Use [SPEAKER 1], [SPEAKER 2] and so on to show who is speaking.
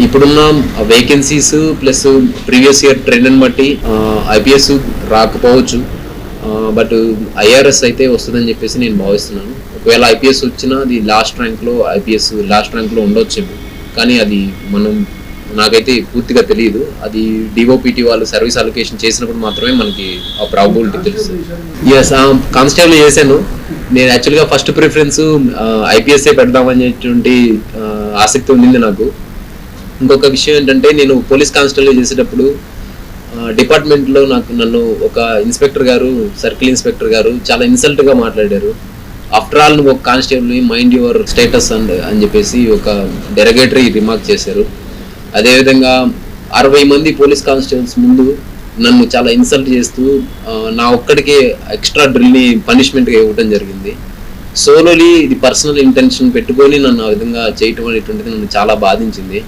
[SPEAKER 1] ఇప్పుడున్న vacancies plus previous year ట్రెండ్ని బట్టి IPS రాకపోవచ్చు, బట్ ఐఆర్ఎస్ అయితే వస్తుందని చెప్పేసి నేను భావిస్తున్నాను. ఒకవేళ ఐపీఎస్ వచ్చినా అది లాస్ట్ ర్యాంక్లో ఉండొచ్చేమో, కానీ అది నాకైతే పూర్తిగా తెలియదు. అది డిఓపిటి వాళ్ళు సర్వీస్ అలొకేషన్ చేసినప్పుడు మాత్రమే మనకి ఆ ప్రాబబిలిటీ తెలుస్తుంది. ఎస్, కానిస్టేబుల్ చేశాను. నేను యాక్చువల్గా ఫస్ట్ ప్రిఫరెన్స్ ఐపీఎస్ఏ పెడదామనేటువంటి ఆసక్తి ఉండింది నాకు. ఇంకొక విషయం ఏంటంటే, నేను పోలీస్ కానిస్టేబుల్ చేసేటప్పుడు డిపార్ట్మెంట్లో నన్ను ఒక ఇన్స్పెక్టర్ గారు, సర్కిల్ ఇన్స్పెక్టర్ గారు చాలా ఇన్సల్ట్గా మాట్లాడారు. ఆఫ్టర్ ఆల్ నువ్వు ఒక కానిస్టేబుల్ని, మైండ్ యువర్ స్టేటస్ అని చెప్పేసి ఒక డెరగేటరీ రిమార్క్ చేశారు. అదేవిధంగా 60 మంది పోలీస్ కానిస్టేబుల్స్ ముందు నన్ను చాలా ఇన్సల్ట్ చేస్తూ నా ఒక్కడికి ఎక్స్ట్రా డ్రిల్ని పనిష్మెంట్గా ఇవ్వడం జరిగింది. సోలోలీ ఇది పర్సనల్ ఇంటెన్షన్ పెట్టుకొని నన్ను ఆ విధంగా చేయటం అనేటువంటిది నన్ను చాలా బాధించింది.